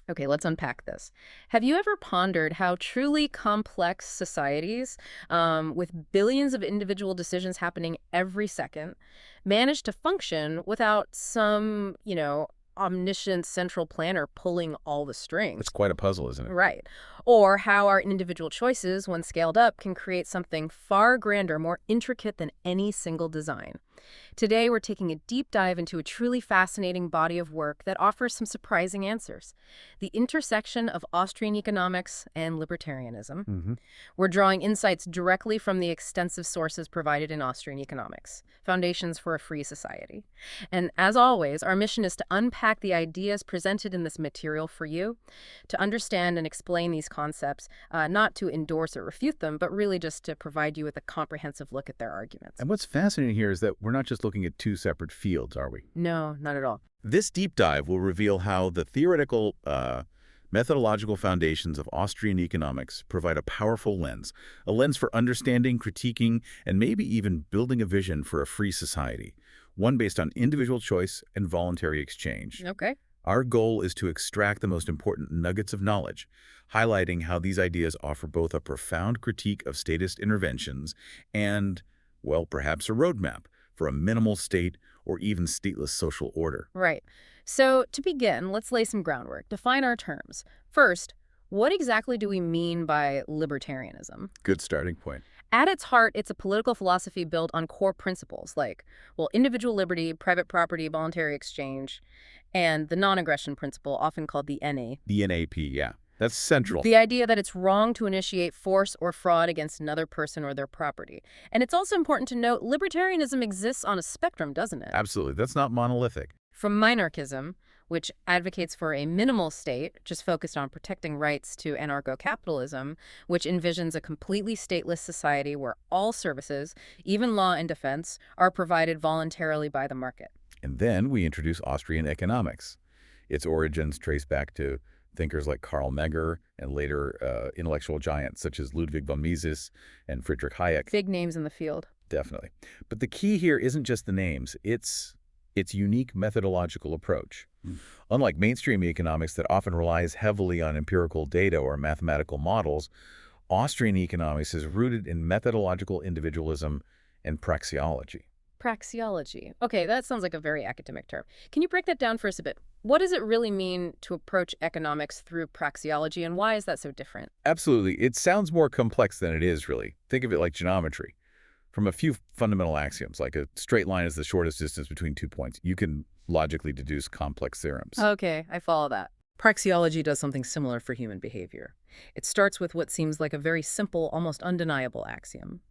Okay, let's unpack this. Have you ever pondered how truly complex societies, with billions of individual decisions happening every second, manage to function without some, omniscient central planner pulling all the It's strings? quite a puzzle, isn't it? Right. Or how our individual choices, when scaled up, can create something far grander, more intricate than any single design. Today, we're taking a deep dive into a truly fascinating body of work that offers some surprising answers. The intersection of Austrian economics and libertarianism. Hmm. We're drawing insights directly from the extensive sources provided in Austrian economics, Foundations for a Free Society. And as always, our mission is to unpack the ideas presented in this material for you, to understand and explain these concepts, not to endorse or refute them, but really just to provide you with a comprehensive look at their arguments. And what's fascinating here is that we're not just looking at two separate fields, are we? No, not at all. This deep dive will reveal how the theoretical, methodological foundations of Austrian economics provide a powerful lens, a lens for understanding, critiquing, and maybe even building a vision for a free society, one based on individual choice and voluntary exchange. Okay. Our goal is to extract the most important nuggets of knowledge, highlighting how these ideas offer both a profound critique of statist interventions and, well, perhaps a roadmap for a minimal state or even stateless social order. Right. So to begin, let's lay some groundwork. Define our terms. First, what exactly do we mean by libertarianism? Good starting point. At its heart, it's a political philosophy built on core principles like, well, individual liberty, private property, voluntary exchange, and the non-aggression principle, often called the NA. The NAP, yeah. That's central. The idea that it's wrong to initiate force or fraud against another person or their property. And it's also important to note libertarianism exists on a spectrum, doesn't it? Absolutely. That's not monolithic. From minarchism, which advocates for a minimal state, just focused on protecting rights, to anarcho-capitalism, which envisions a completely stateless society where all services, even law and defense, are provided voluntarily by the market. And then we introduce Austrian economics. Its origins trace back to thinkers like Karl Megger and later intellectual giants such as Ludwig von Mises and Friedrich Hayek. Big names in the field. Definitely. But the key here isn't just the names. It's its unique methodological approach. Unlike mainstream economics that often relies heavily on empirical data or mathematical models, Austrian economics is rooted in methodological individualism and praxeology. Praxeology. Okay, that sounds like a very academic term. Can you break that down for us a bit? What does it really mean to approach economics through praxeology, and why is that so different? Absolutely. It sounds more complex than it is, really. Think of it like geometry. From a few fundamental axioms, like a straight line is the shortest distance between 2 points, you can logically deduce complex theorems. Okay, I follow that. Praxeology does something similar for human behavior. It starts with what seems like a very simple, almost undeniable axiom,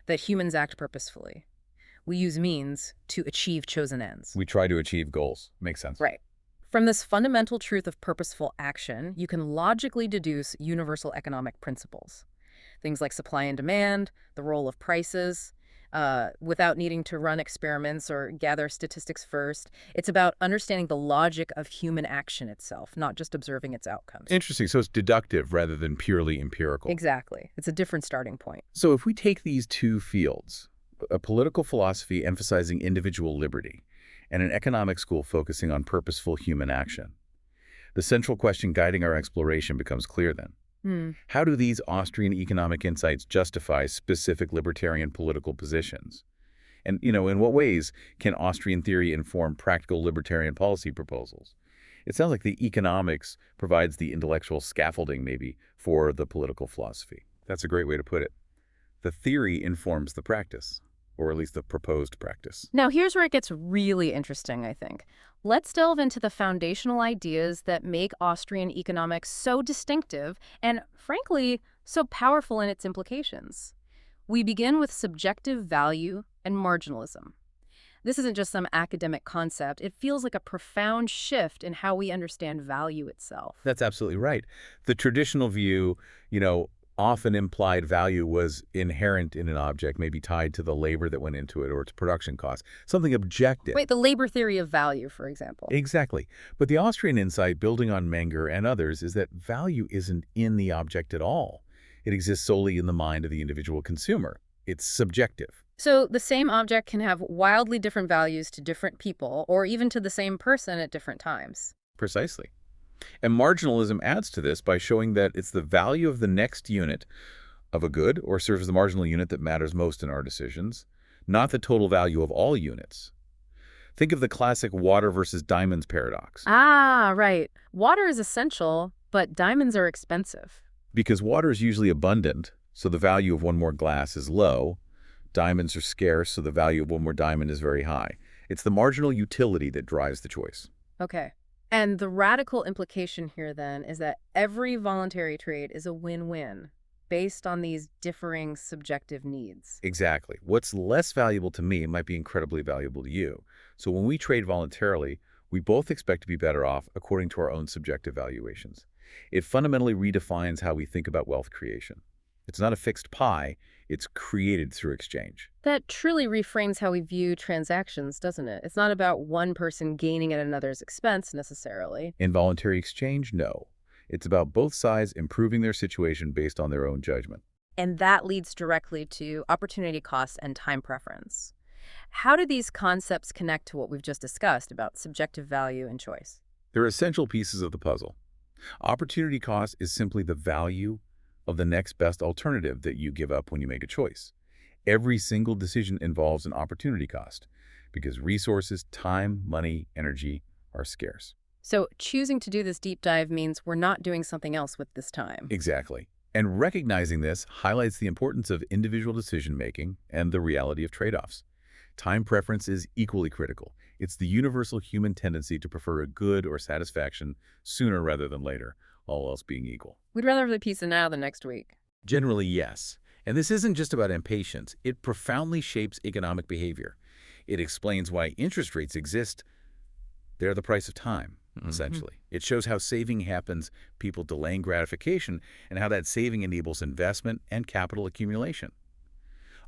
that humans act purposefully. We use means to achieve chosen ends. We try to achieve goals. Makes sense. Right. From this fundamental truth of purposeful action, you can logically deduce universal economic principles. Things like supply and demand, the role of prices, without needing to run experiments or gather statistics first. It's about understanding the logic of human action itself, not just observing its outcomes. Interesting. So it's deductive rather than purely empirical. Exactly. It's a different starting point. So if we take these two fields, a political philosophy emphasizing individual liberty and an economic school focusing on purposeful human action, the central question guiding our exploration becomes clear then. How do these Austrian economic insights justify specific libertarian political positions? And, in what ways can Austrian theory inform practical libertarian policy proposals? It sounds like the economics provides the intellectual scaffolding, maybe, for the political philosophy. That's a great way to put it. The theory informs the practice, or at least the proposed practice. Now, here's where it gets really interesting, I think. Let's delve into the foundational ideas that make Austrian economics so distinctive and, frankly, so powerful in its implications. We begin with subjective value and marginalism. This isn't just some academic concept. It feels like a profound shift in how we understand value itself. That's absolutely right. The traditional view, often implied value was inherent in an object, maybe tied to the labor that went into it or its production costs, something objective. Wait, the labor theory of value, for example. Exactly. But the Austrian insight, building on Menger and others, is that value isn't in the object at all. It exists solely in the mind of the individual consumer. It's subjective. So the same object can have wildly different values to different people, or even to the same person at different times. Precisely. And marginalism adds to this by showing that it's the value of the next unit of a good or serves the marginal unit that matters most in our decisions, not the total value of all units. Think of the classic water versus diamonds paradox. Ah, right. Water is essential, but diamonds are expensive. Because water is usually abundant, so the value of one more glass is low. Diamonds are scarce, so the value of one more diamond is very high. It's the marginal utility that drives the choice. Okay. And the radical implication here, then, is that every voluntary trade is a win-win based on these differing subjective needs. Exactly. What's less valuable to me might be incredibly valuable to you. So when we trade voluntarily, we both expect to be better off according to our own subjective valuations. It fundamentally redefines how we think about wealth creation. It's not a fixed pie, it's created through exchange. That truly reframes how we view transactions, doesn't it? It's not about one person gaining at another's expense, necessarily. In voluntary exchange, no. It's about both sides improving their situation based on their own judgment. And that leads directly to opportunity costs and time preference. How do these concepts connect to what we've just discussed about subjective value and choice? They're essential pieces of the puzzle. Opportunity cost is simply the value of the next best alternative that you give up when you make a choice. Every single decision involves an opportunity cost because resources, time, money, energy are scarce. So choosing to do this deep dive means we're not doing something else with this time. Exactly. And recognizing this highlights the importance of individual decision-making and the reality of trade-offs. Time preference is equally critical. It's the universal human tendency to prefer a good or satisfaction sooner rather than later, all else being equal. We'd rather have the pizza now than next week. Generally, yes. And this isn't just about impatience. It profoundly shapes economic behavior. It explains why interest rates exist. They're the price of time, essentially. It shows how saving happens, people delaying gratification, and how that saving enables investment and capital accumulation.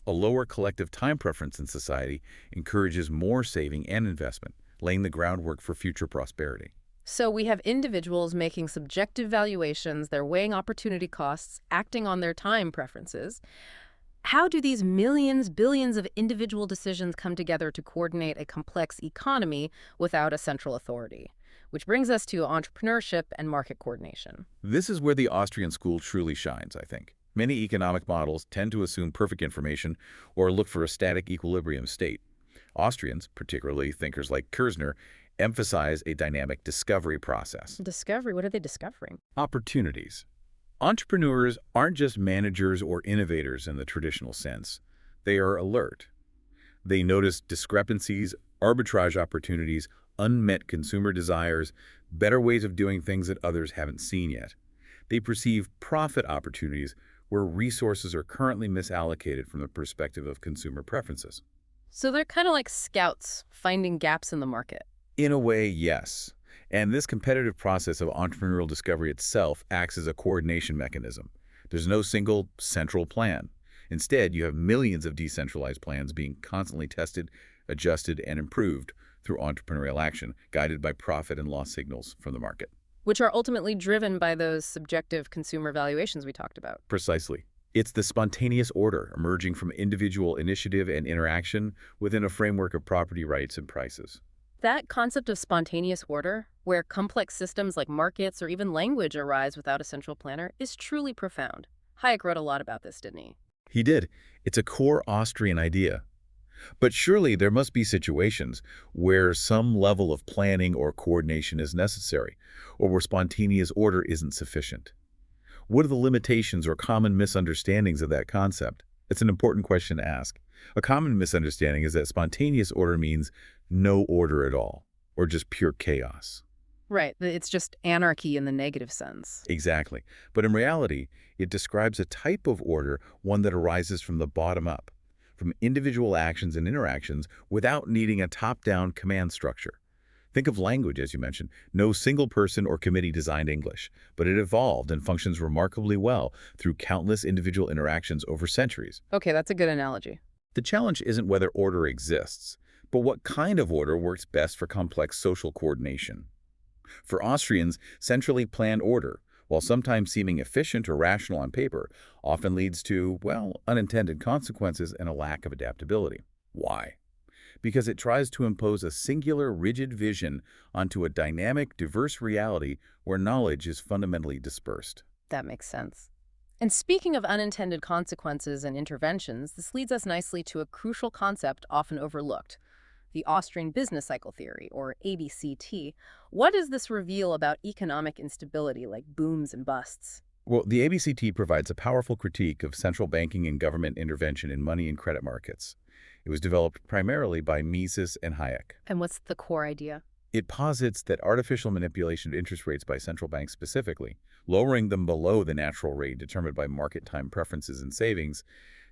A lower collective time preference in society encourages more saving and investment, laying the groundwork for future prosperity. So we have individuals making subjective valuations, they're weighing opportunity costs, acting on their time preferences. How do these millions, billions of individual decisions come together to coordinate a complex economy without a central authority? Which brings us to entrepreneurship and market coordination. This is where the Austrian school truly shines, I think. Many economic models tend to assume perfect information or look for a static equilibrium state. Austrians, particularly thinkers like Kirzner, emphasize a dynamic discovery process. Discovery? What are they discovering? Opportunities. Entrepreneurs aren't just managers or innovators in the traditional sense. They are alert. They notice discrepancies, arbitrage opportunities, unmet consumer desires, better ways of doing things that others haven't seen yet. They perceive profit opportunities where resources are currently misallocated from the perspective of consumer preferences. So they're kind of like scouts finding gaps in the market. In a way, yes. And this competitive process of entrepreneurial discovery itself acts as a coordination mechanism. There's no single central plan. Instead, you have millions of decentralized plans being constantly tested, adjusted, and improved through entrepreneurial action, guided by profit and loss signals from the market. Which are ultimately driven by those subjective consumer valuations we talked about. Precisely. It's the spontaneous order emerging from individual initiative and interaction within a framework of property rights and prices. That concept of spontaneous order, where complex systems like markets or even language arise without a central planner, is truly profound. Hayek wrote a lot about this, didn't he? He did. It's a core Austrian idea. But surely there must be situations where some level of planning or coordination is necessary, or where spontaneous order isn't sufficient. What are the limitations or common misunderstandings of that concept? It's an important question to ask. A common misunderstanding is that spontaneous order means no order at all, or just pure chaos. Right, it's just anarchy in the negative sense. Exactly. But in reality, it describes a type of order, one that arises from the bottom up, from individual actions and interactions without needing a top-down command structure. Think of language, as you mentioned. No single person or committee designed English, but it evolved and functions remarkably well through countless individual interactions over centuries. Okay, that's a good analogy. The challenge isn't whether order exists, but what kind of order works best for complex social coordination. For Austrians, centrally planned order, while sometimes seeming efficient or rational on paper, often leads to, well, unintended consequences and a lack of adaptability. Why? because it tries to impose a singular, rigid vision onto a dynamic, diverse reality where knowledge is fundamentally dispersed. That makes sense. And speaking of unintended consequences and interventions, this leads us nicely to a crucial concept often overlooked, the Austrian business cycle theory, or ABCT. What does this reveal about economic instability like booms and busts? Well, the ABCT provides a powerful critique of central banking and government intervention in money and credit markets. It was developed primarily by Mises and Hayek. And what's the core idea? It posits that artificial manipulation of interest rates by central banks specifically, lowering them below the natural rate determined by market time preferences and savings,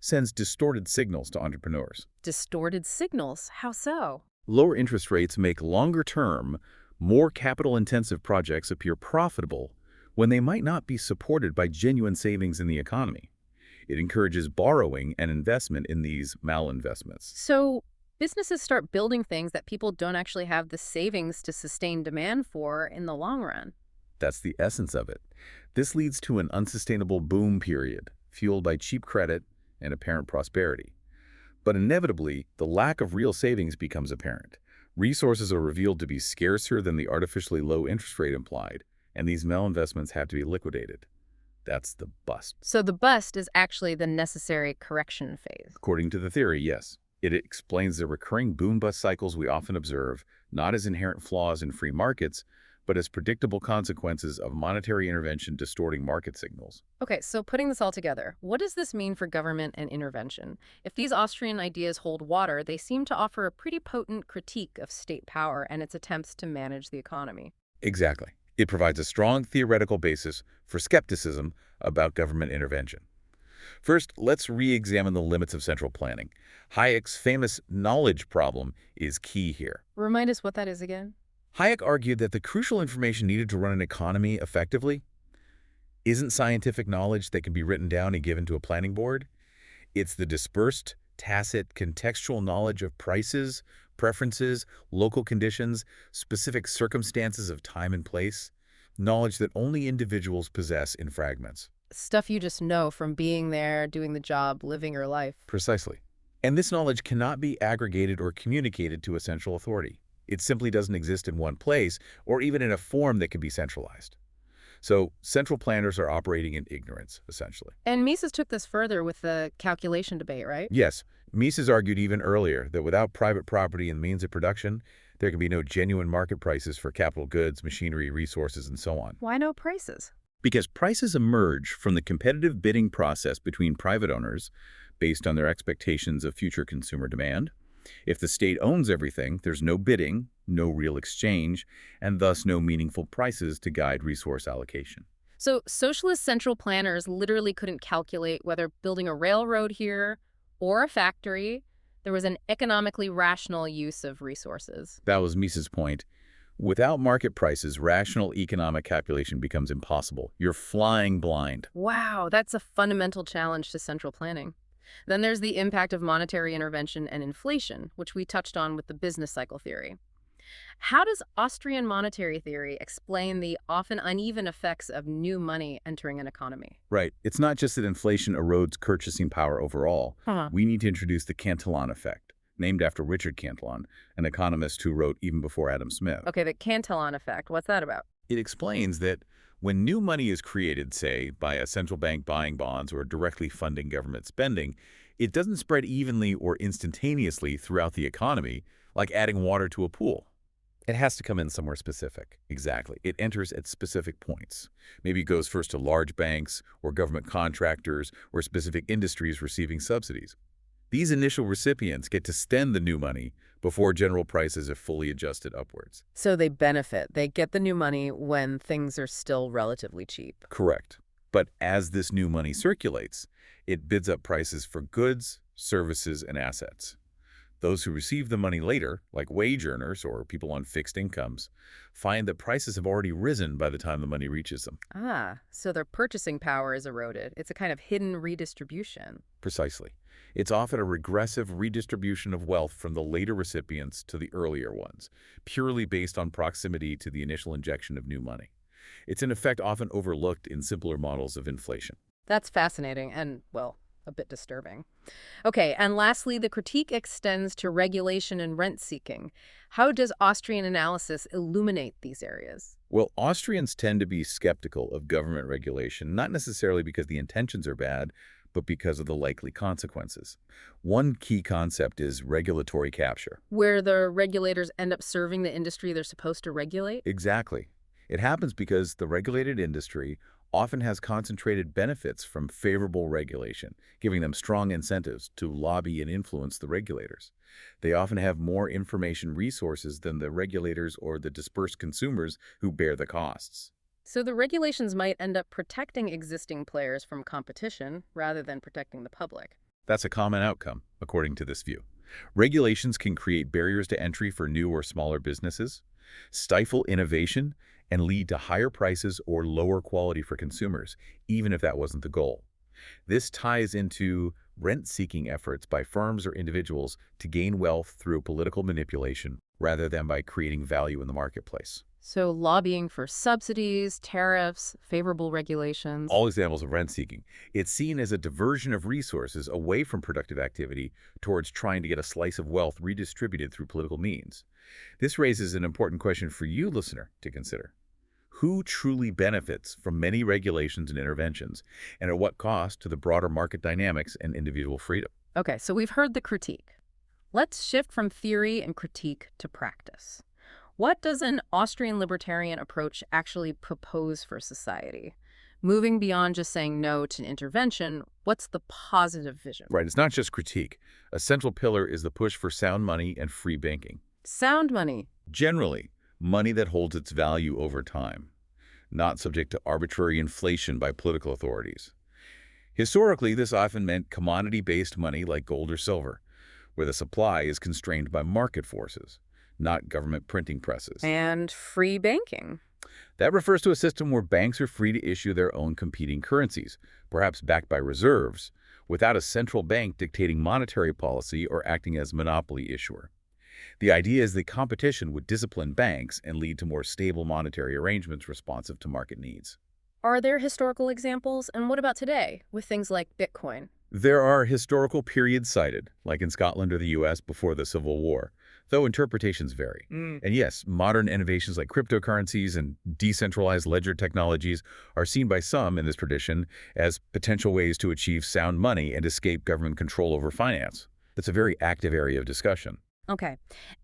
sends distorted signals to entrepreneurs. Distorted signals? How so? Lower interest rates make longer-term, more capital-intensive projects appear profitable when they might not be supported by genuine savings in the economy. It encourages borrowing and investment in these malinvestments. So businesses start building things that people don't actually have the savings to sustain demand for in the long run. That's the essence of it. This leads to an unsustainable boom period, fueled by cheap credit and apparent prosperity. But inevitably, the lack of real savings becomes apparent. Resources are revealed to be scarcer than the artificially low interest rate implied, and these malinvestments have to be liquidated. That's the bust. So the bust is actually the necessary correction phase. According to the theory, yes. It explains the recurring boom-bust cycles we often observe, not as inherent flaws in free markets, but as predictable consequences of monetary intervention distorting market signals. Okay, so putting this all together, what does this mean for government and intervention? If these Austrian ideas hold water, they seem to offer a pretty potent critique of state power and its attempts to manage the economy. Exactly. It provides a strong theoretical basis for skepticism about government intervention. First, let's re-examine the limits of central planning. Hayek's famous knowledge problem is key here. Remind us what that is again. Hayek argued that the crucial information needed to run an economy effectively isn't scientific knowledge that can be written down and given to a planning board. It's the dispersed, tacit, contextual knowledge of prices, preferences, local conditions, specific circumstances of time and place, knowledge that only individuals possess in fragments. Stuff you just know from being there, doing the job, living your life. Precisely. And this knowledge cannot be aggregated or communicated to a central authority. It simply doesn't exist in one place or even in a form that can be centralized. So central planners are operating in ignorance, essentially. And Mises took this further with the calculation debate, right? Yes. Mises argued even earlier that without private property and means of production, there can be no genuine market prices for capital goods, machinery, resources, and so on. Why no prices? Because prices emerge from the competitive bidding process between private owners based on their expectations of future consumer demand. If the state owns everything, there's no bidding, no real exchange, and thus no meaningful prices to guide resource allocation. So socialist central planners literally couldn't calculate whether building a railroad here or a factory, there was an economically rational use of resources. That was Mises' point. Without market prices, rational economic calculation becomes impossible. You're flying blind. Wow, that's a fundamental challenge to central planning. Then there's the impact of monetary intervention and inflation, which we touched on with the business cycle theory. How does Austrian monetary theory explain the often uneven effects of new money entering an economy? Right. It's not just that inflation erodes purchasing power overall. We need to introduce the Cantillon effect, named after Richard Cantillon, an economist who wrote even before Adam Smith. Okay, the Cantillon effect, what's that about? It explains that when new money is created, say, by a central bank buying bonds or directly funding government spending, it doesn't spread evenly or instantaneously throughout the economy, like adding water to a pool. It has to come in somewhere specific. Exactly. It enters at specific points. Maybe it goes first to large banks or government contractors or specific industries receiving subsidies. These initial recipients get to spend the new money before general prices are fully adjusted upwards. So they benefit. They get the new money when things are still relatively cheap. Correct. But as this new money circulates, it bids up prices for goods, services, and assets. Those who receive the money later, like wage earners or people on fixed incomes, find that prices have already risen by the time the money reaches them. Ah, so their purchasing power is eroded. It's a kind of hidden redistribution. Precisely. It's often a regressive redistribution of wealth from the later recipients to the earlier ones, purely based on proximity to the initial injection of new money. It's an effect often overlooked in simpler models of inflation. That's fascinating and, well, a bit disturbing. Okay, and lastly, the critique extends to regulation and rent-seeking. How does Austrian analysis illuminate these areas? Well, Austrians tend to be skeptical of government regulation, not necessarily because the intentions are bad, but because of the likely consequences. One key concept is regulatory capture. Where the regulators end up serving the industry they're supposed to regulate? Exactly. It happens because the regulated industry often has concentrated benefits from favorable regulation, giving them strong incentives to lobby and influence the regulators. They often have more information resources than the regulators or the dispersed consumers who bear the costs. So the regulations might end up protecting existing players from competition rather than protecting the public. That's a common outcome, according to this view. Regulations can create barriers to entry for new or smaller businesses, stifle innovation, and lead to higher prices or lower quality for consumers, even if that wasn't the goal. This ties into rent-seeking efforts by firms or individuals to gain wealth through political manipulation rather than by creating value in the marketplace. So lobbying for subsidies, tariffs, favorable regulations. All examples of rent-seeking. It's seen as a diversion of resources away from productive activity towards trying to get a slice of wealth redistributed through political means. This raises an important question for you, listener, to consider. Who truly benefits from many regulations and interventions, and at what cost to the broader market dynamics and individual freedom? Okay, so we've heard the critique. Let's shift from theory and critique to practice. What does an Austrian libertarian approach actually propose for society? Moving beyond just saying no to intervention, what's the positive vision? Right, it's not just critique. A central pillar is the push for sound money and free banking. Sound money. Generally, money that holds its value over time, not subject to arbitrary inflation by political authorities. Historically, this often meant commodity-based money like gold or silver, where the supply is constrained by market forces, not government printing presses. And free banking. That refers to a system where banks are free to issue their own competing currencies, perhaps backed by reserves, without a central bank dictating monetary policy or acting as monopoly issuer. The idea is that competition would discipline banks and lead to more stable monetary arrangements responsive to market needs. Are there historical examples? And what about today, with things like Bitcoin? There are historical periods cited, like in Scotland or the U.S. before the Civil War, though interpretations vary. And yes, modern innovations like cryptocurrencies and decentralized ledger technologies are seen by some in this tradition as potential ways to achieve sound money and escape government control over finance. That's a very active area of discussion. Okay.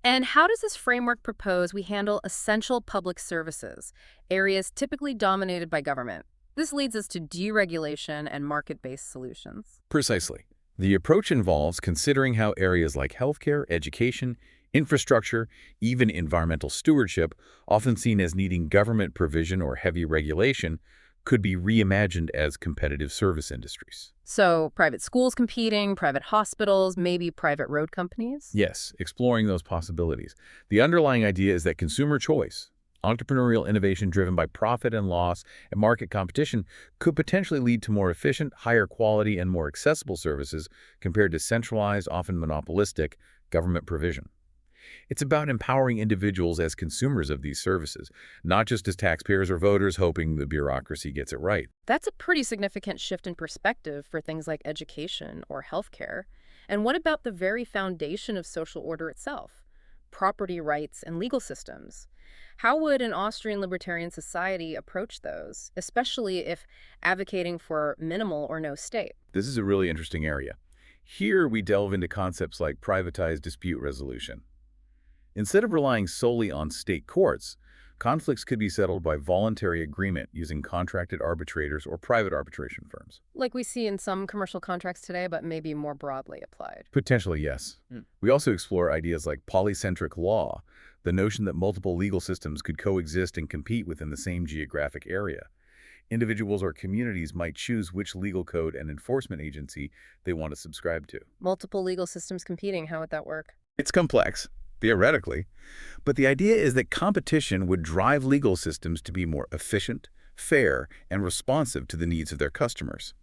And how does this framework propose we handle essential public services, areas typically dominated by government? This leads us to deregulation and market-based solutions. Precisely. The approach involves considering how areas like healthcare, education, infrastructure, even environmental stewardship, often seen as needing government provision or heavy regulation, could be reimagined as competitive service industries. So private schools competing, private hospitals, maybe private road companies? Yes, exploring those possibilities. The underlying idea is that consumer choice, entrepreneurial innovation driven by profit and loss and market competition could potentially lead to more efficient, higher quality, and more accessible services compared to centralized, often monopolistic, government provision. It's about empowering individuals as consumers of these services, not just as taxpayers or voters hoping the bureaucracy gets it right. That's a pretty significant shift in perspective for things like education or healthcare. And what about the very foundation of social order itself? Property rights and legal systems. How would an Austrian libertarian society approach those, especially if advocating for minimal or no state? This is a really interesting area. Here we delve into concepts like privatized dispute resolution. Instead of relying solely on state courts, conflicts could be settled by voluntary agreement using contracted arbitrators or private arbitration firms. Like we see in some commercial contracts today, but maybe more broadly applied. Potentially, yes. We also explore ideas like polycentric law, the notion that multiple legal systems could coexist and compete within the same geographic area. Individuals or communities might choose which legal code and enforcement agency they want to subscribe to. Multiple legal systems competing, how would that work? It's complex, theoretically, but the idea is that competition would drive legal systems to be more efficient, fair, and responsive to the needs of their customers.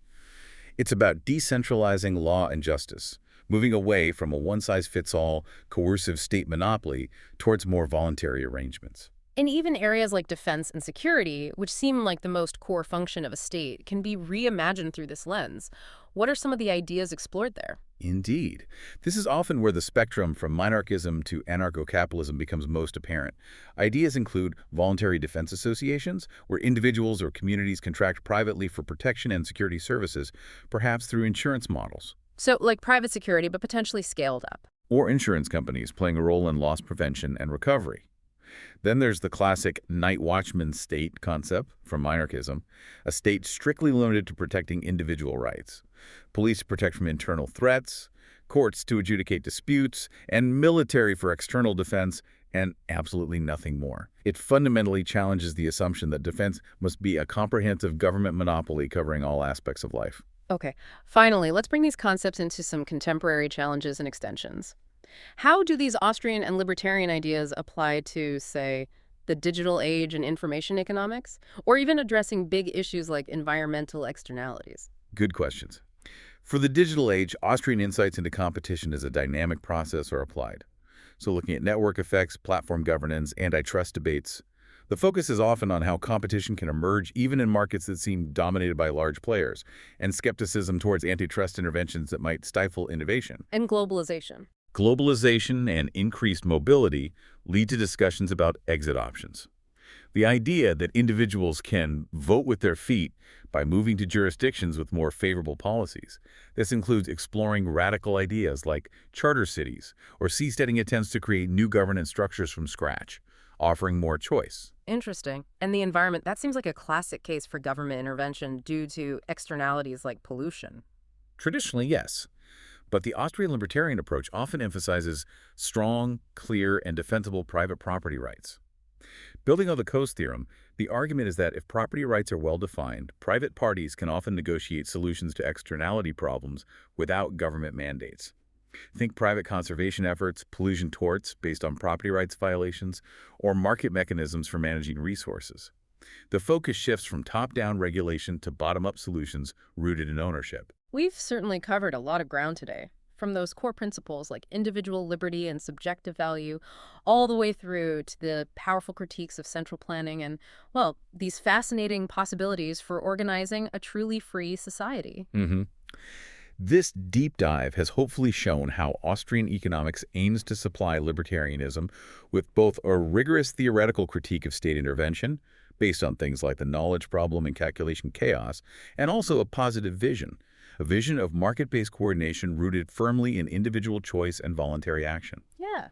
It's about decentralizing law and justice, moving away from a one-size-fits-all coercive state monopoly towards more voluntary arrangements. And even areas like defense and security, which seem like the most core function of a state, can be reimagined through this lens. What are some of the ideas explored there? Indeed. This is often where the spectrum from monarchism to anarcho-capitalism becomes most apparent. Ideas include voluntary defense associations, where individuals or communities contract privately for protection and security services, perhaps through insurance models. So, like private security, but potentially scaled up. Or insurance companies playing a role in loss prevention and recovery. Then there's the classic night watchman state concept from monarchism, a state strictly limited to protecting individual rights. Police to protect from internal threats, courts to adjudicate disputes, and military for external defense, and absolutely nothing more. It fundamentally challenges the assumption that defense must be a comprehensive government monopoly covering all aspects of life. Okay, finally, let's bring these concepts into some contemporary challenges and extensions. How do these Austrian and libertarian ideas apply to, say, the digital age and information economics, or even addressing big issues like environmental externalities? Good questions. For the digital age, Austrian insights into competition as a dynamic process are applied. So looking at network effects, platform governance, antitrust debates, the focus is often on how competition can emerge even in markets that seem dominated by large players, and skepticism towards antitrust interventions that might stifle innovation. And globalization. Globalization and increased mobility lead to discussions about exit options. The idea that individuals can vote with their feet by moving to jurisdictions with more favorable policies. This includes exploring radical ideas like charter cities or seasteading attempts to create new governance structures from scratch, offering more choice. Interesting. And the environment, that seems like a classic case for government intervention due to externalities like pollution. Traditionally, yes. But the Austrian libertarian approach often emphasizes strong, clear, and defensible private property rights. Building on the Coase theorem, the argument is that if property rights are well-defined, private parties can often negotiate solutions to externality problems without government mandates. Think private conservation efforts, pollution torts based on property rights violations, or market mechanisms for managing resources. The focus shifts from top-down regulation to bottom-up solutions rooted in ownership. We've certainly covered a lot of ground today, from those core principles like individual liberty and subjective value, all the way through to the powerful critiques of central planning and, well, these fascinating possibilities for organizing a truly free society. This deep dive has hopefully shown how Austrian economics aims to supply libertarianism with both a rigorous theoretical critique of state intervention, based on things like the knowledge problem and calculation chaos, and also a positive vision. A vision of market-based coordination rooted firmly in individual choice and voluntary action. Yeah.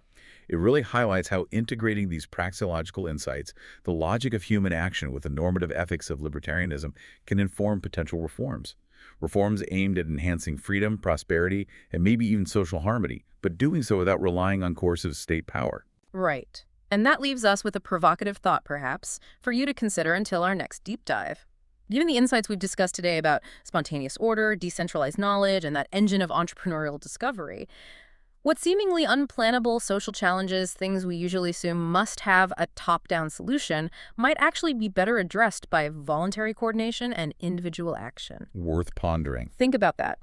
It really highlights how integrating these praxeological insights, the logic of human action with the normative ethics of libertarianism, can inform potential reforms. Reforms aimed at enhancing freedom, prosperity, and maybe even social harmony, but doing so without relying on coercive state power. Right. And that leaves us with a provocative thought, perhaps, for you to consider until our next deep dive. Given the insights we've discussed today about spontaneous order, decentralized knowledge, and that engine of entrepreneurial discovery, what seemingly unplannable social challenges, things we usually assume must have a top-down solution, might actually be better addressed by voluntary coordination and individual action. Worth pondering. Think about that.